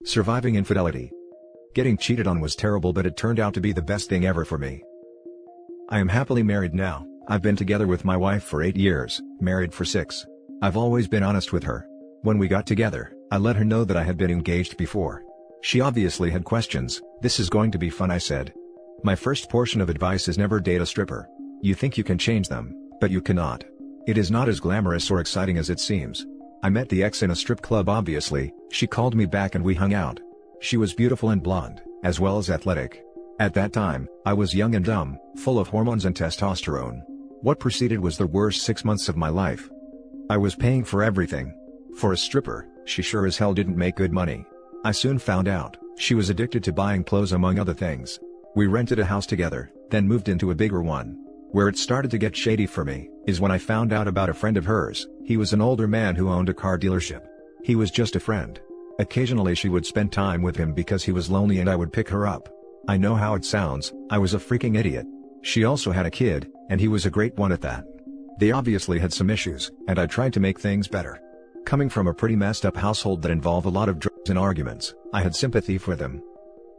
Surviving infidelity. Getting cheated on was terrible, but it turned out to be the best thing ever for me. I am happily married now. I've been together with my wife for 8 years, married for 6. I've always been honest with her. When we got together, I let her know that I had been engaged before. She obviously had questions. "This is going to be fun," I said. My first portion of advice is never date a stripper. You think you can change them, but you cannot. It is not as glamorous or exciting as it seems. I met the ex in a strip club. Obviously, she called me back and we hung out. She was beautiful and blonde, as well as athletic. At that time, I was young and dumb, full of hormones and testosterone. What proceeded was the worst 6 months of my life. I was paying for everything. For a stripper, she sure as hell didn't make good money. I soon found out, she was addicted to buying clothes among other things. We rented a house together, then moved into a bigger one. Where it started to get shady for me, is when I found out about a friend of hers. He was an older man who owned a car dealership. He was just a friend. Occasionally she would spend time with him because he was lonely and I would pick her up. I know how it sounds, I was a freaking idiot. She also had a kid, and he was a great one at that. They obviously had some issues, and I tried to make things better. Coming from a pretty messed up household that involved a lot of drugs and arguments, I had sympathy for them.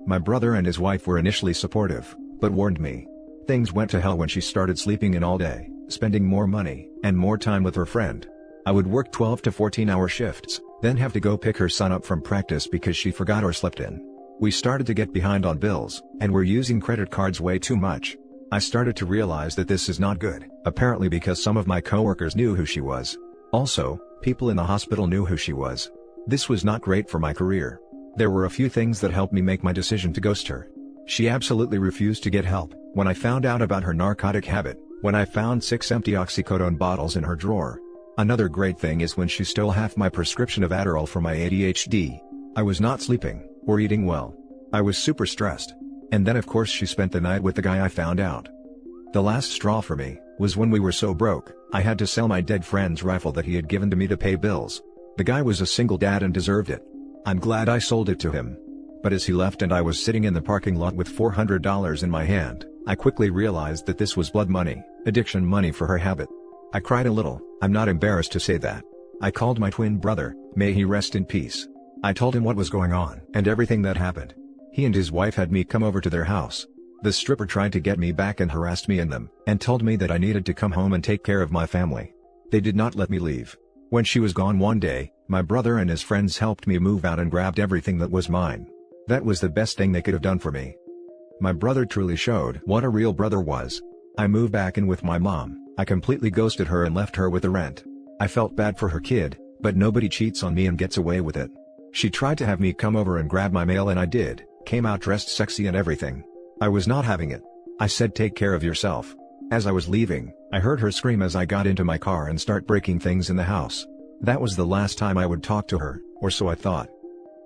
My brother and his wife were initially supportive, but warned me. Things went to hell when she started sleeping in all day, spending more money, and more time with her friend. I would work 12 to 14-hour shifts, then have to go pick her son up from practice because she forgot or slept in. We started to get behind on bills, and were using credit cards way too much. I started to realize that this is not good, apparently because some of my coworkers knew who she was. Also, people in the hospital knew who she was. This was not great for my career. There were a few things that helped me make my decision to ghost her. She absolutely refused to get help. When I found out about her narcotic habit, when I found 6 empty oxycodone bottles in her drawer. Another great thing is when she stole half my prescription of Adderall for my ADHD. I was not sleeping, or eating well. I was super stressed. And then of course she spent the night with the guy I found out. The last straw for me, was when we were so broke, I had to sell my dead friend's rifle that he had given to me to pay bills. The guy was a single dad and deserved it. I'm glad I sold it to him. But as he left and I was sitting in the parking lot with $400 in my hand, I quickly realized that this was blood money, addiction money for her habit. I cried a little. I'm not embarrassed to say that. I called my twin brother, may he rest in peace. I told him what was going on and everything that happened. He and his wife had me come over to their house. The stripper tried to get me back and harassed me and them, and told me that I needed to come home and take care of my family. They did not let me leave. When she was gone one day, my brother and his friends helped me move out and grabbed everything that was mine. That was the best thing they could have done for me. My brother truly showed what a real brother was. I moved back in with my mom. I completely ghosted her and left her with the rent. I felt bad for her kid, but nobody cheats on me and gets away with it. She tried to have me come over and grab my mail and I did, came out dressed sexy and everything. I was not having it. I said take care of yourself. As I was leaving, I heard her scream as I got into my car and start breaking things in the house. That was the last time I would talk to her, or so I thought.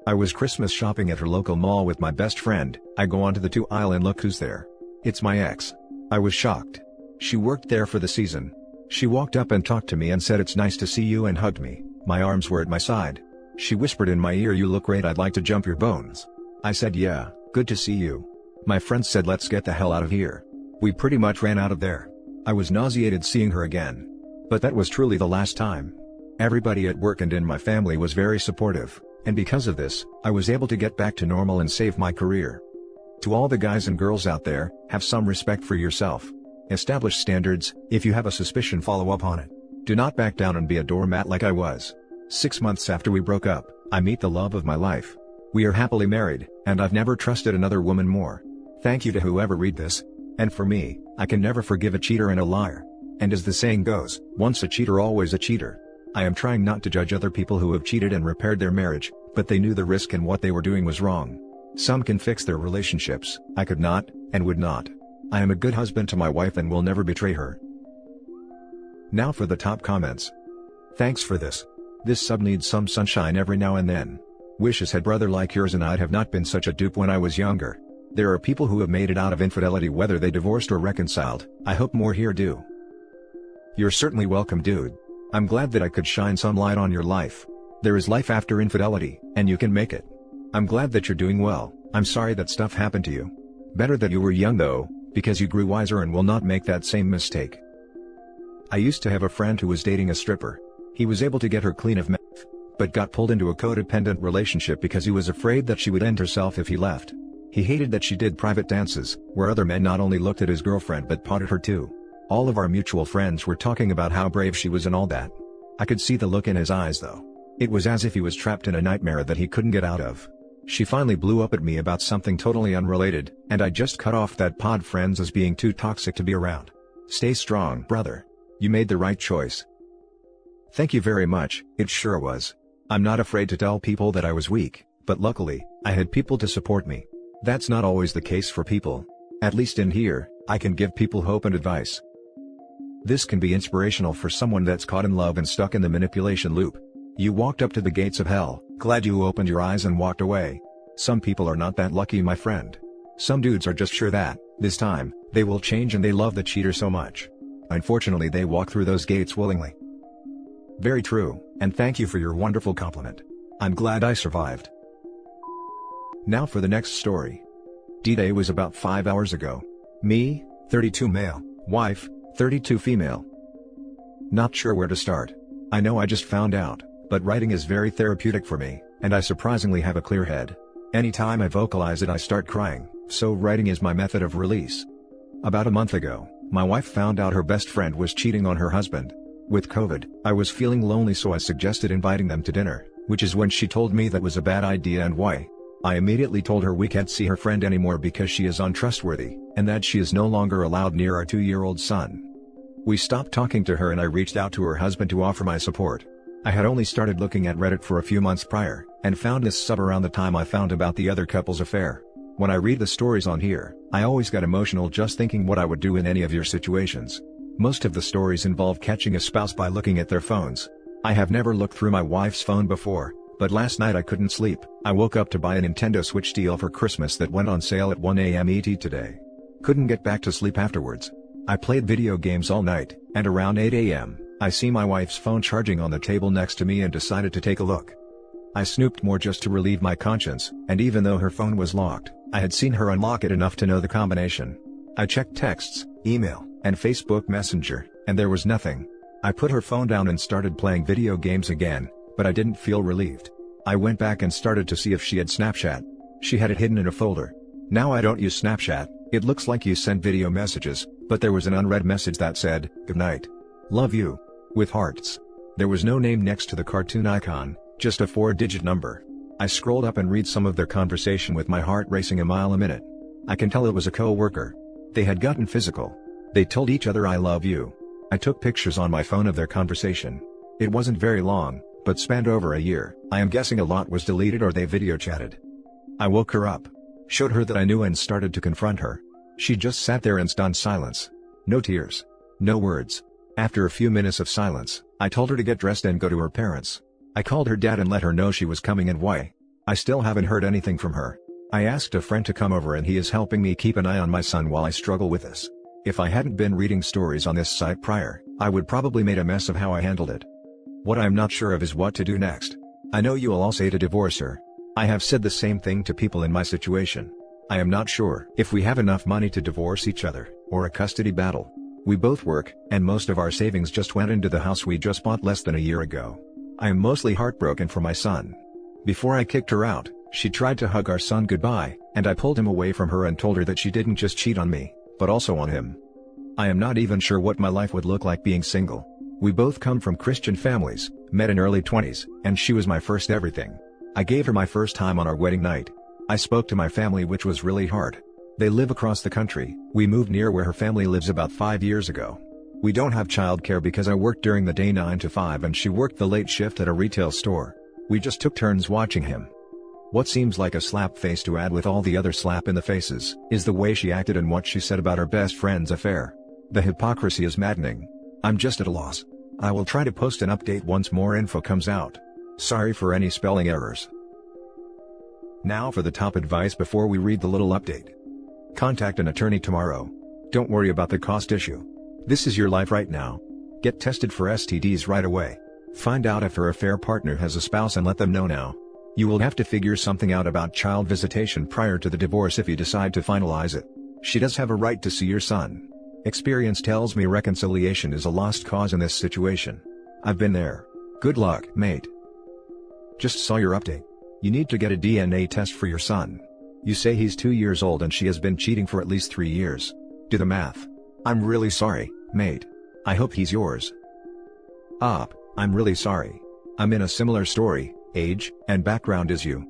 I was Christmas shopping at her local mall with my best friend. I go onto the 2 aisle and look who's there. It's my ex. I was shocked. She worked there for the season. She walked up and talked to me and said it's nice to see you and hugged me. My arms were at my side. She whispered in my ear, you look great, I'd like to jump your bones. I said yeah, good to see you. My friends said let's get the hell out of here. We pretty much ran out of there. I was nauseated seeing her again. But that was truly the last time. Everybody at work and in my family was very supportive, and because of this, I was able to get back to normal and save my career. To all the guys and girls out there, have some respect for yourself. Establish standards. If you have a suspicion, follow up on it. Do not back down and be a doormat like I was. 6 months after we broke up, I meet the love of my life. We are happily married, and I've never trusted another woman more. Thank you to whoever read this. And for me, I can never forgive a cheater and a liar. And as the saying goes, once a cheater always a cheater. I am trying not to judge other people who have cheated and repaired their marriage, but they knew the risk and what they were doing was wrong. Some can fix their relationships, I could not, and would not. I am a good husband to my wife and will never betray her. Now for the top comments. Thanks for this. This sub needs some sunshine every now and then. Wishes had brother like yours and I'd have not been such a dupe when I was younger. There are people who have made it out of infidelity whether they divorced or reconciled. I hope more here do. You're certainly welcome, dude. I'm glad that I could shine some light on your life. There is life after infidelity, and you can make it. I'm glad that you're doing well. I'm sorry that stuff happened to you. Better that you were young though, because you grew wiser and will not make that same mistake. I used to have a friend who was dating a stripper. He was able to get her clean of meth, but got pulled into a codependent relationship because he was afraid that she would end herself if he left. He hated that she did private dances, where other men not only looked at his girlfriend but potted her too. All of our mutual friends were talking about how brave she was and all that. I could see the look in his eyes though. It was as if he was trapped in a nightmare that he couldn't get out of. She finally blew up at me about something totally unrelated, and I just cut off that pod friends as being too toxic to be around. Stay strong, brother. You made the right choice. Thank you very much, it sure was. I'm not afraid to tell people that I was weak, but luckily, I had people to support me. That's not always the case for people. At least in here, I can give people hope and advice. This can be inspirational for someone that's caught in love and stuck in the manipulation loop. You walked up to the gates of hell, glad you opened your eyes and walked away. Some people are not that lucky, my friend. Some dudes are just sure that, this time, they will change and they love the cheater so much. Unfortunately, they walk through those gates willingly. Very true, and thank you for your wonderful compliment. I'm glad I survived. Now for the next story. D-Day was about 5 hours ago. Me, 32 male, wife, 32 female. Not sure where to start. I know I just found out, but writing is very therapeutic for me, and I surprisingly have a clear head. Anytime I vocalize it I start crying, so writing is my method of release. About a month ago, my wife found out her best friend was cheating on her husband. With COVID, I was feeling lonely, so I suggested inviting them to dinner, which is when she told me that was a bad idea and why. I immediately told her we can't see her friend anymore because she is untrustworthy, and that she is no longer allowed near our 2-year-old son. We stopped talking to her and I reached out to her husband to offer my support. I had only started looking at Reddit for a few months prior, and found this sub around the time I found about the other couple's affair. When I read the stories on here, I always get emotional just thinking what I would do in any of your situations. Most of the stories involve catching a spouse by looking at their phones. I have never looked through my wife's phone before, but last night I couldn't sleep. I woke up to buy a Nintendo Switch deal for Christmas that went on sale at 1 a.m. ET today. Couldn't get back to sleep afterwards. I played video games all night, and around 8 a.m., I see my wife's phone charging on the table next to me and decided to take a look. I snooped more just to relieve my conscience, and even though her phone was locked, I had seen her unlock it enough to know the combination. I checked texts, email, and Facebook Messenger, and there was nothing. I put her phone down and started playing video games again, but I didn't feel relieved. I went back and started to see if she had Snapchat. She had it hidden in a folder. Now I don't use Snapchat. It looks like you send video messages, but there was an unread message that said, "Good night. Love you." With hearts. There was no name next to the cartoon icon, just a 4-digit number. I scrolled up and read some of their conversation with my heart racing a mile a minute. I can tell it was a co-worker. They had gotten physical. They told each other "I love you." I took pictures on my phone of their conversation. It wasn't very long, but spanned over a year. I am guessing a lot was deleted or they video chatted. I woke her up, showed her that I knew and started to confront her. She just sat there in stunned silence. No tears. No words. After a few minutes of silence, I told her to get dressed and go to her parents. I called her dad and let her know she was coming and why. I still haven't heard anything from her. I asked a friend to come over and he is helping me keep an eye on my son while I struggle with this. If I hadn't been reading stories on this site prior, I would probably made a mess of how I handled it. What I'm not sure of is what to do next. I know you will all say to divorce her. I have said the same thing to people in my situation. I am not sure if we have enough money to divorce each other, or a custody battle. We both work, and most of our savings just went into the house we just bought less than a year ago. I am mostly heartbroken for my son. Before I kicked her out, she tried to hug our son goodbye, and I pulled him away from her and told her that she didn't just cheat on me, but also on him. I am not even sure what my life would look like being single. We both come from Christian families, met in early 20s, and she was my first everything. I gave her my first time on our wedding night. I spoke to my family, which was really hard. They live across the country. We moved near where her family lives about 5 years ago. We don't have childcare because I worked during the day 9 to 5 and she worked the late shift at a retail store. We just took turns watching him. What seems like a slap face to add with all the other slap in the faces, is the way she acted and what she said about her best friend's affair. The hypocrisy is maddening. I'm just at a loss. I will try to post an update once more info comes out. Sorry for any spelling errors. Now for the top advice before we read the little update. Contact an attorney tomorrow. Don't worry about the cost issue. This is your life right now. Get tested for STDs right away. Find out if her affair partner has a spouse and let them know now. You will have to figure something out about child visitation prior to the divorce if you decide to finalize it. She does have a right to see your son. Experience tells me reconciliation is a lost cause in this situation. I've been there. Good luck, mate. Just saw your update. You need to get a DNA test for your son. You say he's 2 years old and she has been cheating for at least 3 years. Do the math. I'm really sorry, mate. I hope he's yours. I'm really sorry. I'm in a similar story, age, and background as you.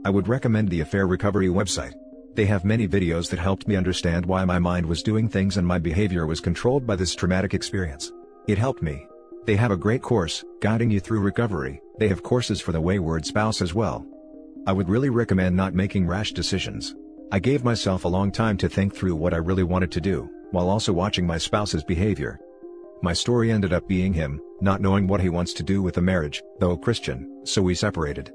I would recommend the Affair Recovery website. They have many videos that helped me understand why my mind was doing things and my behavior was controlled by this traumatic experience. It helped me. They have a great course, guiding you through recovery. They have courses for the wayward spouse as well. I would really recommend not making rash decisions. I gave myself a long time to think through what I really wanted to do, while also watching my spouse's behavior. My story ended up being him, not knowing what he wants to do with the marriage, though Christian, so we separated.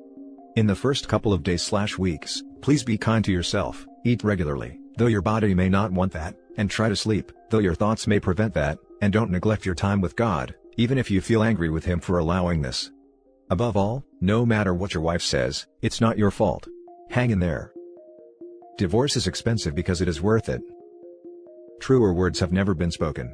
In the first couple of days/weeks, please be kind to yourself, eat regularly, though your body may not want that, and try to sleep, though your thoughts may prevent that, and don't neglect your time with God, even if you feel angry with Him for allowing this. Above all, no matter what your wife says, it's not your fault. Hang in there. Divorce is expensive because it is worth it. Truer words have never been spoken.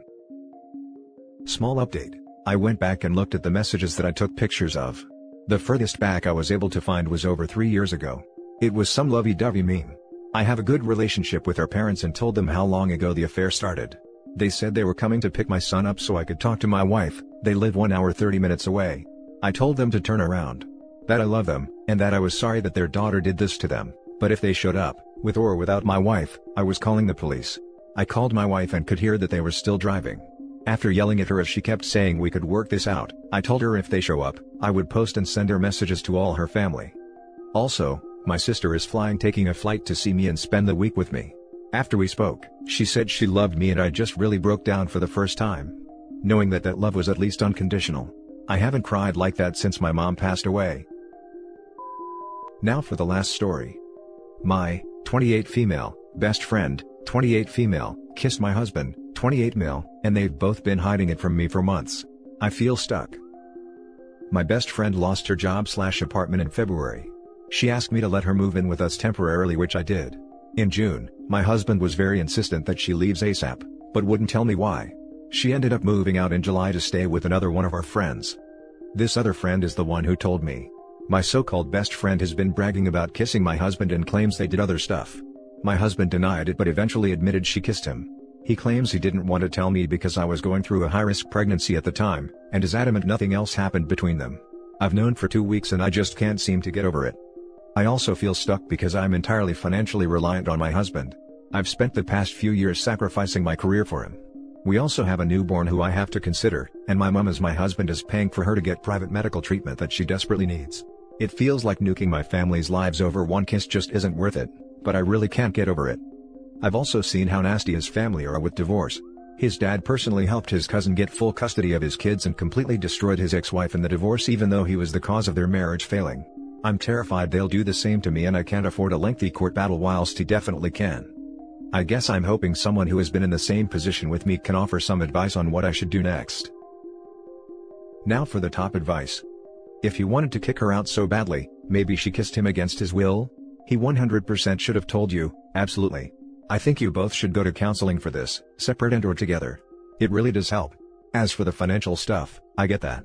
Small update. I went back and looked at the messages that I took pictures of. The furthest back I was able to find was over 3 years ago. It was some lovey-dovey meme. I have a good relationship with her parents and told them how long ago the affair started. They said they were coming to pick my son up so I could talk to my wife. They live 1 hour 30 minutes away. I told them to turn around. That I love them, and that I was sorry that their daughter did this to them, but if they showed up, with or without my wife, I was calling the police. I called my wife and could hear that they were still driving. After yelling at her as she kept saying we could work this out, I told her if they show up, I would post and send her messages to all her family. Also, my sister is taking a flight to see me and spend the week with me. After we spoke, she said she loved me and I just really broke down for the first time. Knowing that love was at least unconditional. I haven't cried like that since my mom passed away. Now for the last story. My 28 female best friend, 28 female, kissed my husband, 28 male, and they've both been hiding it from me for months. I feel stuck. My best friend lost her job/apartment in February. She asked me to let her move in with us temporarily, which I did. In June, my husband was very insistent that she leaves ASAP, but wouldn't tell me why. She ended up moving out in July to stay with another one of our friends. This other friend is the one who told me. My so-called best friend has been bragging about kissing my husband and claims they did other stuff. My husband denied it but eventually admitted she kissed him. He claims he didn't want to tell me because I was going through a high-risk pregnancy at the time, and is adamant nothing else happened between them. I've known for 2 weeks and I just can't seem to get over it. I also feel stuck because I'm entirely financially reliant on my husband. I've spent the past few years sacrificing my career for him. We also have a newborn who I have to consider, and my mom as my husband is paying for her to get private medical treatment that she desperately needs. It feels like nuking my family's lives over one kiss just isn't worth it, but I really can't get over it. I've also seen how nasty his family are with divorce. His dad personally helped his cousin get full custody of his kids and completely destroyed his ex-wife in the divorce even though he was the cause of their marriage failing. I'm terrified they'll do the same to me and I can't afford a lengthy court battle whilst he definitely can. I guess I'm hoping someone who has been in the same position with me can offer some advice on what I should do next. Now for the top advice. If he wanted to kick her out so badly, maybe she kissed him against his will? He 100% should have told you, absolutely. I think you both should go to counseling for this, separate and or together. It really does help. As for the financial stuff, I get that.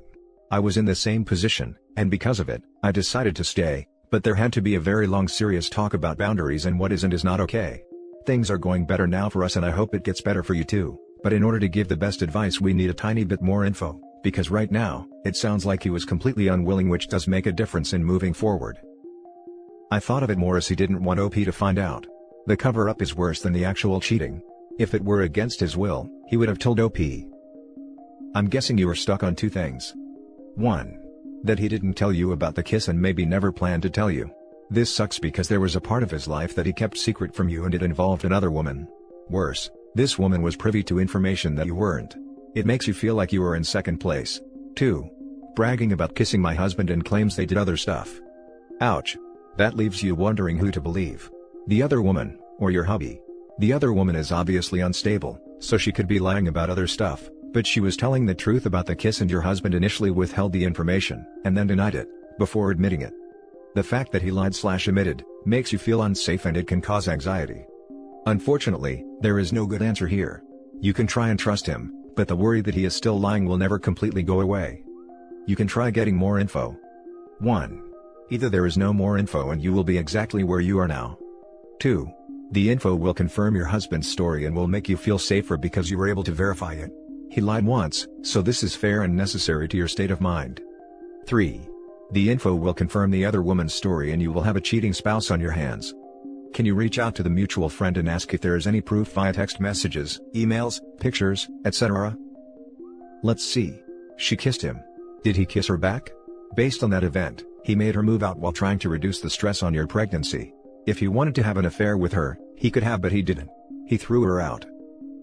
I was in the same position, and because of it, I decided to stay, but there had to be a very long serious talk about boundaries and what is and is not okay. Things are going better now for us and I hope it gets better for you too, but in order to give the best advice we need a tiny bit more info, because right now, it sounds like he was completely unwilling, which does make a difference in moving forward. I thought of it more as he didn't want OP to find out. The cover-up is worse than the actual cheating. If it were against his will, he would have told OP. I'm guessing you are stuck on two things. 1. That he didn't tell you about the kiss and maybe never planned to tell you. This sucks because there was a part of his life that he kept secret from you and it involved another woman. Worse, this woman was privy to information that you weren't. It makes you feel like you were in second place. 2. Bragging about kissing my husband and claims they did other stuff. Ouch. That leaves you wondering who to believe. The other woman, or your hubby. The other woman is obviously unstable, so she could be lying about other stuff, but she was telling the truth about the kiss and your husband initially withheld the information, and then denied it, before admitting it. The fact that he lied/omitted, makes you feel unsafe and it can cause anxiety. Unfortunately, there is no good answer here. You can try and trust him, but the worry that he is still lying will never completely go away. You can try getting more info. 1. Either there is no more info and you will be exactly where you are now. 2. The info will confirm your husband's story and will make you feel safer because you were able to verify it. He lied once, so this is fair and necessary to your state of mind. 3. The info will confirm the other woman's story and you will have a cheating spouse on your hands. Can you reach out to the mutual friend and ask if there is any proof via text messages, emails, pictures, etc.? Let's see. She kissed him. Did he kiss her back? Based on that event, he made her move out while trying to reduce the stress on your pregnancy. If he wanted to have an affair with her, he could have, but he didn't. He threw her out.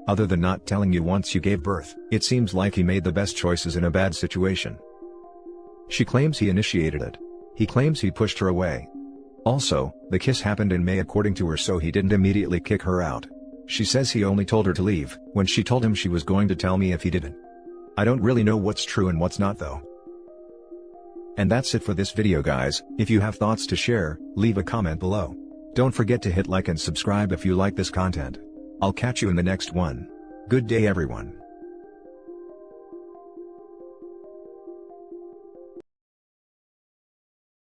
Other than not telling you once you gave birth, it seems like he made the best choices in a bad situation. She claims he initiated it. He claims he pushed her away. Also, the kiss happened in May according to her, so he didn't immediately kick her out. She says he only told her to leave, when she told him she was going to tell me if he didn't. I don't really know what's true and what's not though. And that's it for this video guys. If you have thoughts to share, leave a comment below. Don't forget to hit like and subscribe if you like this content. I'll catch you in the next one. Good day everyone.